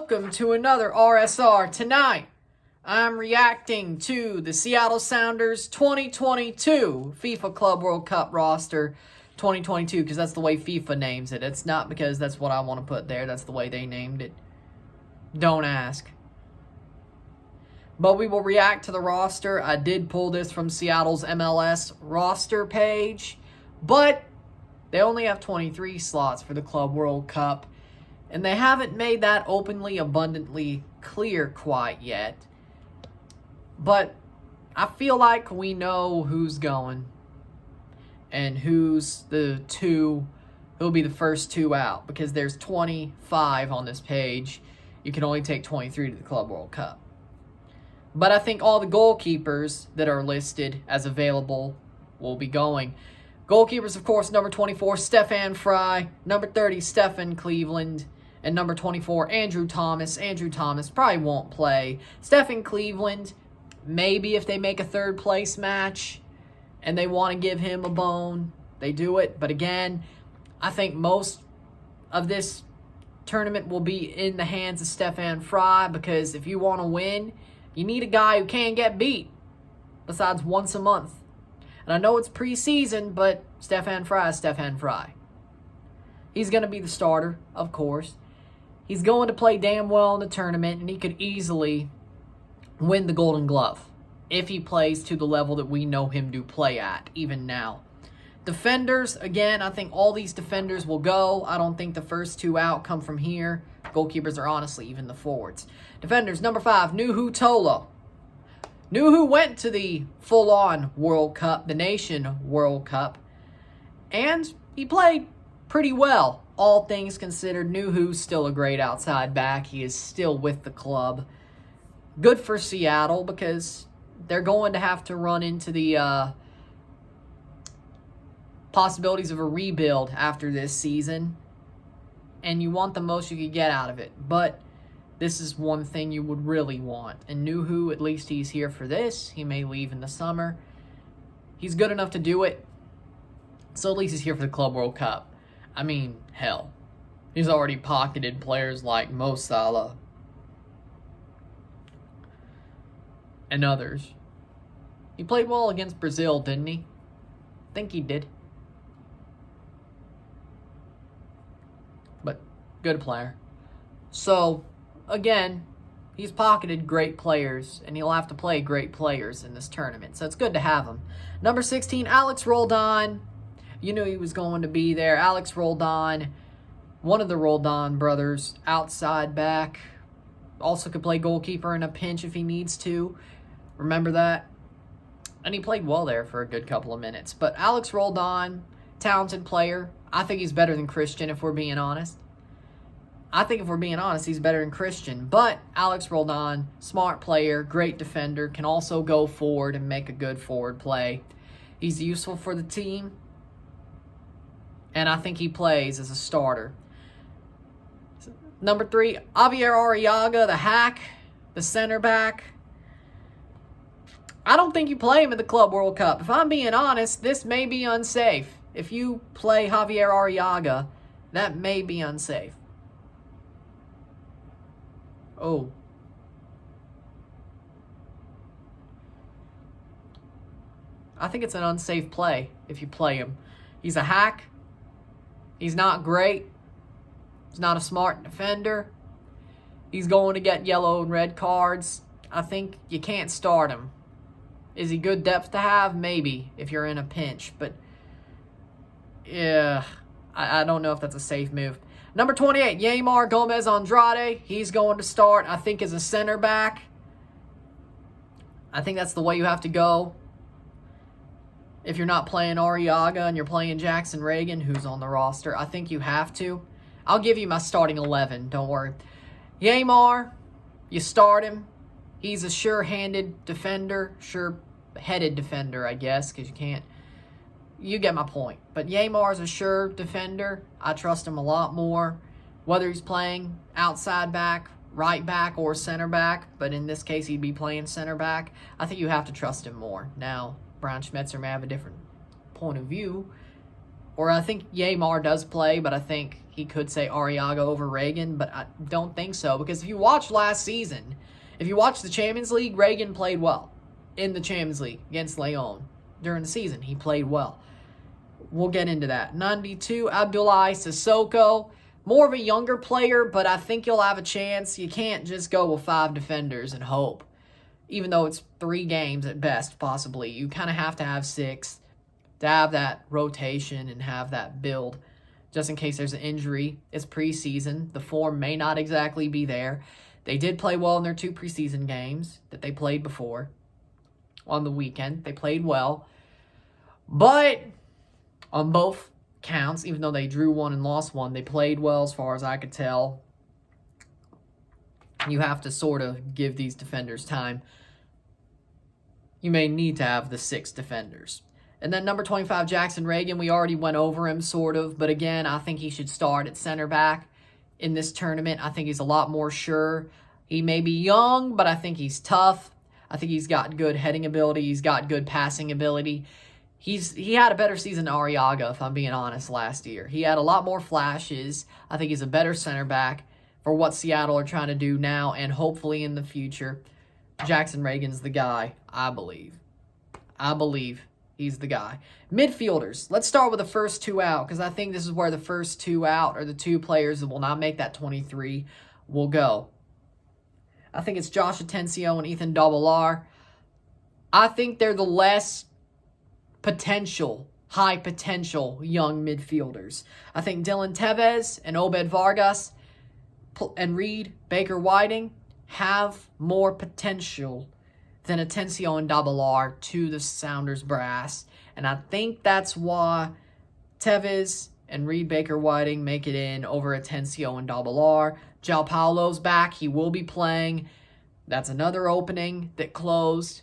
welcome to another RSR. Tonight, I'm reacting to the Seattle Sounders 2022 FIFA Club World Cup roster 2022, because that's the way FIFA names it. It's not because that's what I want to put there. That's the way they named it. Don't ask. But we will react to the roster. I did pull this from Seattle's MLS roster page, but they only have 23 slots for the Club World Cup, and they haven't made that openly, abundantly clear quite yet. But I feel like we know who's going and who's the two who'll be the first two out, because there's 25 on this page. You can only take 23 to the Club World Cup. But I think all the goalkeepers that are listed as available will be going. Goalkeepers, of course, number 24, Stefan Fry. Number 30, Stefan Cleveland. And number 24, Andrew Thomas. Andrew Thomas probably won't play. Stefan Cleveland, maybe if they make a third place match and they want to give him a bone, they do it. But again, I think most of this tournament will be in the hands of Stefan Fry, because if you want to win, you need a guy who can't get beat, besides once a month. And I know it's preseason, but Stefan Fry is Stefan Fry. He's going to be the starter, of course. He's going to play damn well in the tournament, and he could easily win the Golden Glove if he plays to the level that we know him to play at, even now. Defenders, again, I think all these defenders will go. I don't think the first two out come from here. Goalkeepers are honestly even the forwards. Defenders, number 5, Nuhu Tolo. Nuhu went to the full-on World Cup, the Nation World Cup, and he played pretty well. All things considered, Nuhu's still a great outside back. He is still with the club. Good for Seattle, because they're going to have to run into the possibilities of a rebuild after this season, and you want the most you could get out of it. But this is one thing you would really want. And Nuhu, at least he's here for this. He may leave in the summer. He's good enough to do it, so at least he's here for the Club World Cup. I mean, hell, he's already pocketed players like Mo Salah and others. He played well against Brazil, didn't he? I think he did. But good player. So, again, he's pocketed great players, and he'll have to play great players in this tournament. So it's good to have him. Number 16, Alex Roldan. You knew he was going to be there. Alex Roldan, one of the Roldan brothers, outside back. Also could play goalkeeper in a pinch if he needs to. Remember that? And he played well there for a good couple of minutes. But Alex Roldan, talented player. I think he's better than Christian, if we're being honest. I think if we're being honest, he's better than Christian. But Alex Roldan, smart player, great defender, can also go forward and make a good forward play. He's useful for the team, and I think he plays as a starter. Number 3, Javier Arriaga, the hack, the center back. I don't think you play him in the Club World Cup. If I'm being honest, this may be unsafe. If you play Javier Arriaga, that may be unsafe. Oh. I think it's an unsafe play if you play him. He's a hack. He's not great. He's not a smart defender. He's going to get yellow and red cards. I think you can't start him. Is he good depth to have? Maybe, if you're in a pinch. But, yeah, I don't know if that's a safe move. Number 28, Yeimar Gomez Andrade. He's going to start, I think, as a center back. I think that's the way you have to go. If you're not playing Arriaga and you're playing Jackson Reagan, who's on the roster, I think you have to. I'll give you my starting 11, don't worry. Yeimar, you start him. He's a sure-handed defender, sure-headed defender, I guess, because you can't. You get my point. But Yeimar's a sure defender. I trust him a lot more, whether he's playing outside back, right back, or center back. But in this case, he'd be playing center back. I think you have to trust him more. Now, Brian Schmetzer may have a different point of view, Or I think Yamar does play, but I think he could say Arriaga over Reagan, but I don't think so. Because if you watch last season, if you watch the Champions League, Reagan played well in the Champions League against Leon during the season. He played well. We'll get into that. 92, Abdoulaye Sissoko. More of a younger player, but I think he'll have a chance. You can't just go with 5 defenders and hope. Even though it's 3 games at best, possibly. You kind of have to have 6 to have that rotation and have that build. Just in case there's an injury. It's preseason. The form may not exactly be there. They did play well in their 2 preseason games that they played before. On the weekend, they played well. But on both counts, even though they drew 1 and lost 1, they played well as far as I could tell. You have to sort of give these defenders time. You may need to have the 6 defenders. And then number 25, Jackson Reagan, we already went over him sort of. But again, I think he should start at center back in this tournament. I think he's a lot more sure. He may be young, but I think he's tough. I think he's got good heading ability. He's got good passing ability. He had a better season than Arriaga, if I'm being honest, last year. He had a lot more flashes. I think he's a better center back for what Seattle are trying to do now and hopefully in the future. Jackson Reagan's the guy, I believe. I believe he's the guy. Midfielders. Let's start with the first 2 out because I think this is where the first 2 out or the 2 players that will not make that 23 will go. I think it's Josh Atencio and Ethan Dobbelaar. I think they're the less high potential young midfielders. I think Dylan Tevez and Obed Vargas and Reed Baker Whiting have more potential than Atencio and Dobbelaar to the Sounders brass. And I think that's why Tevez and Reed Baker Whiting make it in over Atencio and Dobbelaar. João Paulo's back. He will be playing. That's another opening that closed.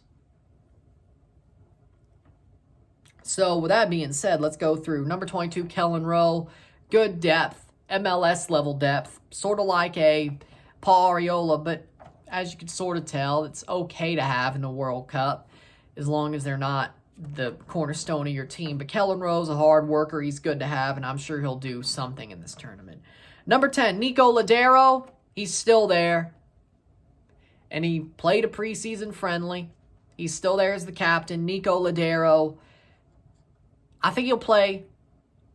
So with that being said, let's go through. Number 22, Kellen Rowe. Good depth. MLS level depth. Sort of like a Paul Arriola, but as you can sort of tell, it's okay to have in the World Cup as long as they're not the cornerstone of your team. But Kellen Rowe's a hard worker. He's good to have, and I'm sure he'll do something in this tournament. Number 10, Nico Ladero. He's still there. And he played a preseason friendly. He's still there as the captain. Nico Ladero. I think he'll play.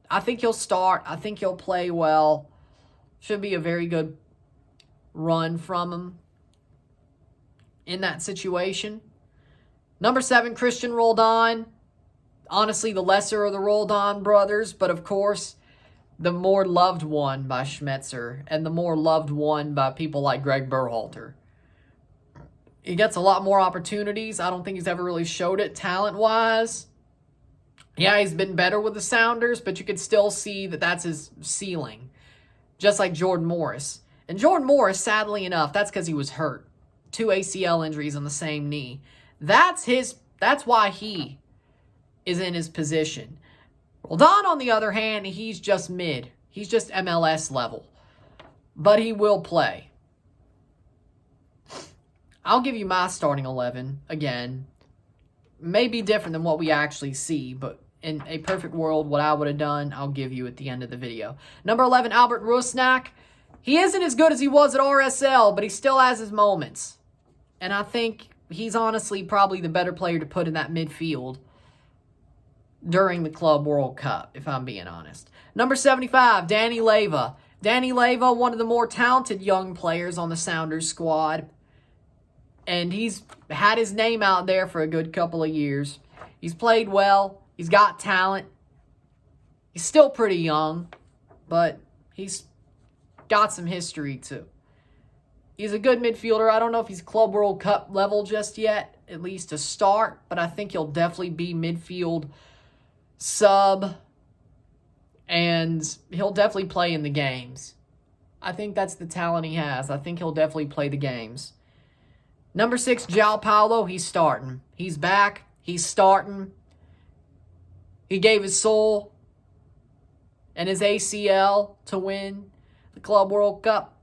I think he'll start. I think he'll play well. Should be a very good run from him in that situation. Number 7, Christian Roldan. Honestly, the lesser of the Roldan brothers, but of course, the more loved one by Schmetzer and the more loved one by people like Greg Berhalter. He gets a lot more opportunities. I don't think he's ever really showed it talent-wise. Yeah, he's been better with the Sounders, but you could still see that that's his ceiling. Just like Jordan Morris. And Jordan Morris, sadly enough, that's because he was hurt. 2 ACL injuries on the same knee. That's why he is in his position. Roldan, on the other hand, he's just mid. He's just MLS level. But he will play. I'll give you my starting 11 again. May be different than what we actually see, but in a perfect world, what I would have done, I'll give you at the end of the video. Number 11, Albert Rusnak. He isn't as good as he was at RSL, but he still has his moments. And I think he's honestly probably the better player to put in that midfield during the Club World Cup, if I'm being honest. Number 75, Danny Leyva. Danny Leyva, one of the more talented young players on the Sounders squad. And he's had his name out there for a good couple of years. He's played well. He's got talent. He's still pretty young, but he's got some history too. He's a good midfielder. I don't know if he's Club World Cup level just yet, at least to start, but I think he'll definitely be midfield sub, and he'll definitely play in the games. I think that's the talent he has. I think he'll definitely play the games. Number 6, João Paulo, he's starting. He's back. He's starting. He gave his soul and his ACL to win the Club World Cup.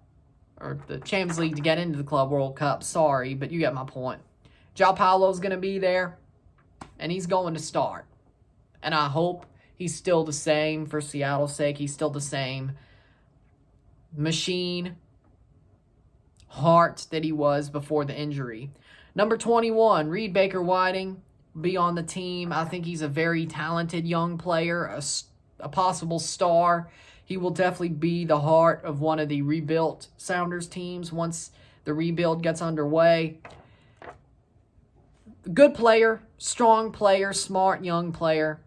Or the Champions League to get into the Club World Cup. Sorry, but you get my point. João Paulo's going to be there. And he's going to start. And I hope he's still the same for Seattle's sake. He's still the same machine, heart that he was before the injury. Number 21, Reed Baker-Whiting, be on the team. I think he's a very talented young player, a possible star. He will definitely be the heart of one of the rebuilt Sounders teams once the rebuild gets underway. Good player, strong player, smart young player.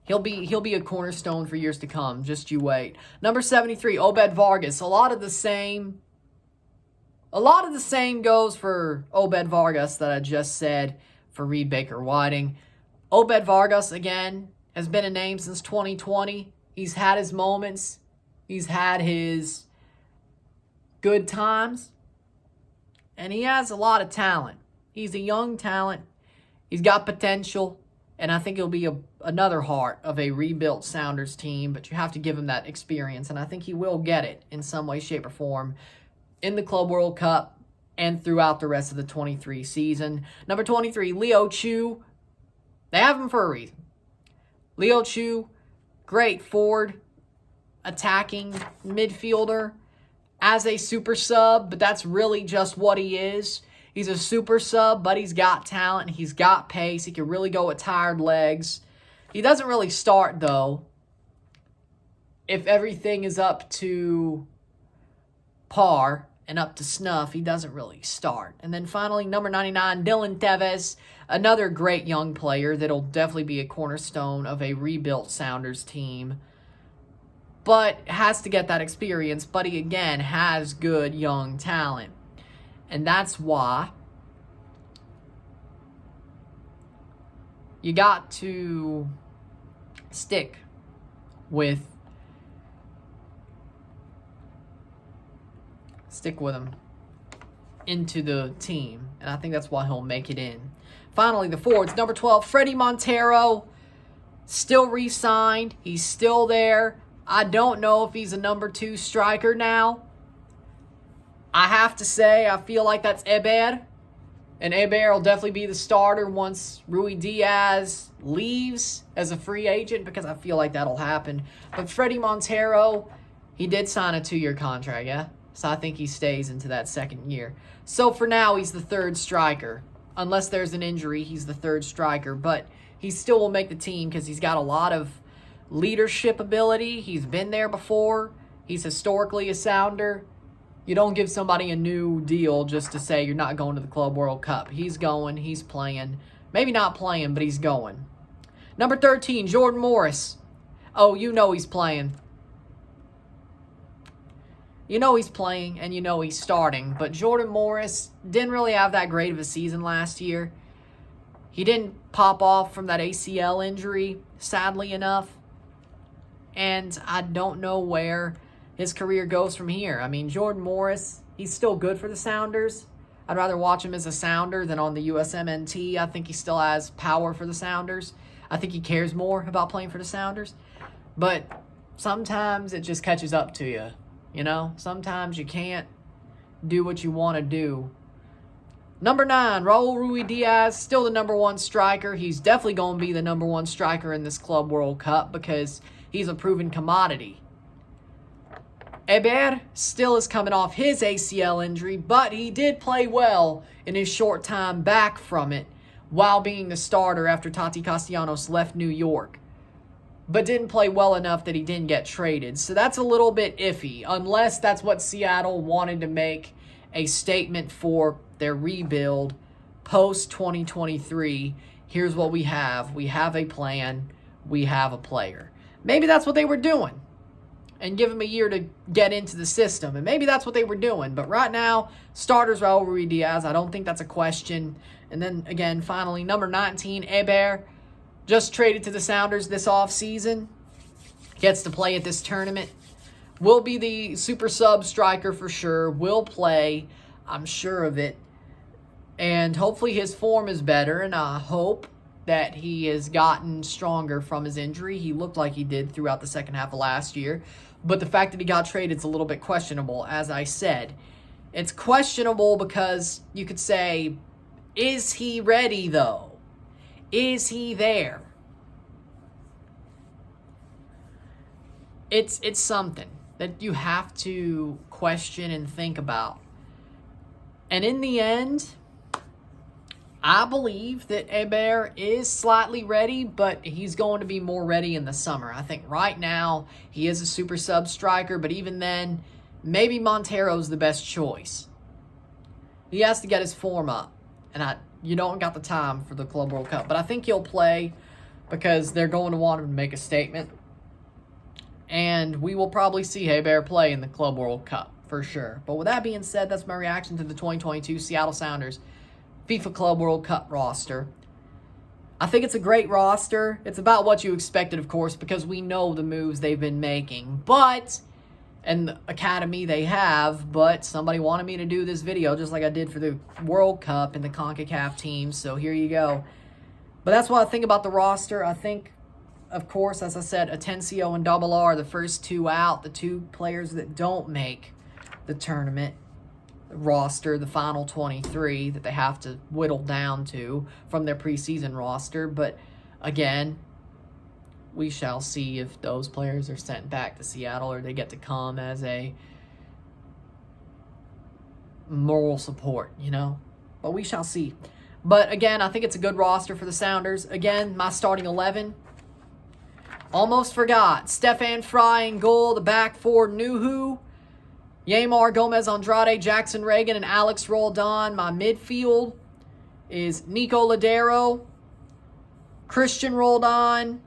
He'll be a cornerstone for years to come. Just you wait. Number 73, Obed Vargas. A lot of the same goes for Obed Vargas that I just said for Reed Baker-Whiting. Obed Vargas, again, has been a name since 2020. He's had his moments. He's had his good times. And he has a lot of talent. He's a young talent. He's got potential. And I think he'll be another heart of a rebuilt Sounders team. But you have to give him that experience. And I think he will get it in some way, shape, or form in the Club World Cup and throughout the rest of the 23 season. Number 23, Leo Chu. They have him for a reason. Leo Chu, great forward, attacking midfielder as a super sub, but that's really just what he is. He's a super sub, but he's got talent. He's got pace. He can really go with tired legs. He doesn't really start, though. If everything is up to par and up to snuff, he doesn't really start. And then finally, number 99, Dylan Tevez, another great young player that'll definitely be a cornerstone of a rebuilt Sounders team, but has to get that experience. But he, again, has good young talent. And that's why you got to stick with him into the team. And I think that's why he'll make it in. Finally, the forwards. Number 12, Freddie Montero. Still re-signed. He's still there. I don't know if he's a number 2 striker now. I have to say, I feel like that's Eber. And Eber will definitely be the starter once Rui Diaz leaves as a free agent, because I feel like that'll happen. But Freddie Montero, he did sign a 2-year contract, yeah? So I think he stays into that second year. So for now, he's the 3rd striker. Unless there's an injury, he's the 3rd striker. But he still will make the team because he's got a lot of leadership ability. He's been there before. He's historically a Sounder. You don't give somebody a new deal just to say you're not going to the Club World Cup. He's going. He's playing. Maybe not playing, but he's going. Number 13, Jordan Morris. Oh, you know he's playing. You know he's playing, and you know he's starting. But Jordan Morris didn't really have that great of a season last year. He didn't pop off from that ACL injury, sadly enough. And I don't know where his career goes from here. I mean, Jordan Morris, he's still good for the Sounders. I'd rather watch him as a Sounder than on the USMNT. I think he still has power for the Sounders. I think he cares more about playing for the Sounders. But sometimes it just catches up to you. You know, sometimes you can't do what you want to do. Number 9, Raul Rui Diaz, still the number 1 striker. He's definitely going to be the number 1 striker in this Club World Cup because he's a proven commodity. Eber still is coming off his ACL injury, but he did play well in his short time back from it while being the starter after Tati Castellanos left New York, but didn't play well enough that he didn't get traded. So that's a little bit iffy, unless that's what Seattle wanted to make a statement for their rebuild post-2023. Here's what we have. We have a plan. We have a player. Maybe that's what they were doing, and give him a year to get into the system. And maybe that's what they were doing. But right now, starters Raul Rui Diaz. I don't think that's a question. And then, again, finally, number 19, Eber. Just traded to the Sounders this offseason. Gets to play at this tournament. Will be the super sub striker for sure. Will play. I'm sure of it. And hopefully his form is better. And I hope that he has gotten stronger from his injury. He looked like he did throughout the second half of last year. But the fact that he got traded is a little bit questionable, as I said. It's questionable because you could say, is he ready, though? Is he there? it's something that you have to question and think about. And in the end, I believe that Hebert is slightly ready, but he's going to be more ready in the summer. I think right now he is a super sub striker, but even then, maybe Montero's the best choice. He has to get his form up, and you don't got the time for the Club World Cup. But I think he'll play because they're going to want him to make a statement. And we will probably see Hebert play in the Club World Cup for sure. But with that being said, that's my reaction to the 2022 Seattle Sounders FIFA Club World Cup roster. I think it's a great roster. It's about what you expected, of course, because we know the moves they've been making. And the academy they have, but somebody wanted me to do this video just like I did for the World Cup and the CONCACAF teams, so here you go. But that's what I think about the roster. I think, of course, as I said, Atencio and Double R, the first two out, the two players that don't make the tournament roster, the final 23 that they have to whittle down to from their preseason roster. But again, we shall see if those players are sent back to Seattle or they get to come as a moral support, you know? But we shall see. But again, I think it's a good roster for the Sounders. Again, my starting 11. Almost forgot. Stefan Fry in goal. The back four, Nuhu, Yamar, Gomez, Andrade, Jackson Reagan, and Alex Roldan. My midfield is Nico Ladero, Christian Roldan,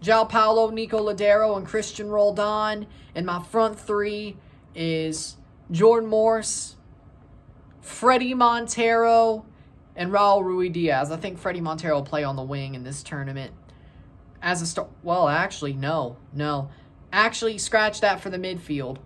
João Paulo, Nico Ladero, and Christian Roldan. And my front three is Jordan Morse, Freddie Montero, and Raul Ruidiaz. I think Freddie Montero will play on the wing in this tournament as a start. Well, actually, no. Actually, scratch that for the midfield.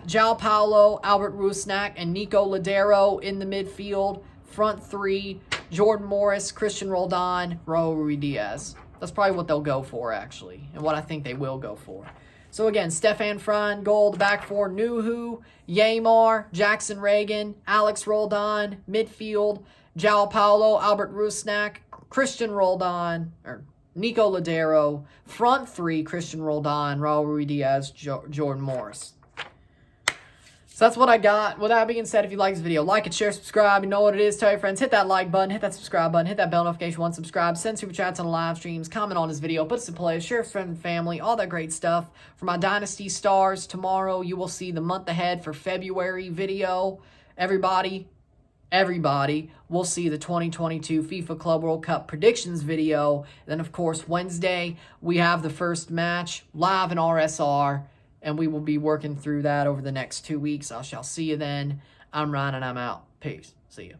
João Paulo, Albert Rusnak, and Nico Ladero in the midfield. Front three, Jordan Morris, Christian Roldan, Raul Ruidiaz. That's probably what they'll go for, actually, and what I think they will go for. So, again, Stefan Fry in goal, the back four, Nuhu, Yamar, Jackson Reagan, Alex Roldan, midfield, João Paulo, Albert Rusnak, Christian Roldan, or Nico Ladero, front three, Christian Roldan, Raul Ruidiaz, Jordan Morris. So that's what I got. With that being said, if you like this video, like it, share, subscribe. You know what it is. Tell your friends. Hit that like button. Hit that subscribe button. Hit that bell notification once subscribed. Send super chats on the live streams. Comment on this video. Put us in play. Share with friends and family. All that great stuff. For my Dynasty Stars, tomorrow you will see the month ahead for February video. Everybody will see the 2022 FIFA Club World Cup predictions video. Then, of course, Wednesday, we have the first match live in RSR. And we will be working through that over the next 2 weeks. I shall see you then. I'm Ryan and I'm out. Peace. See you.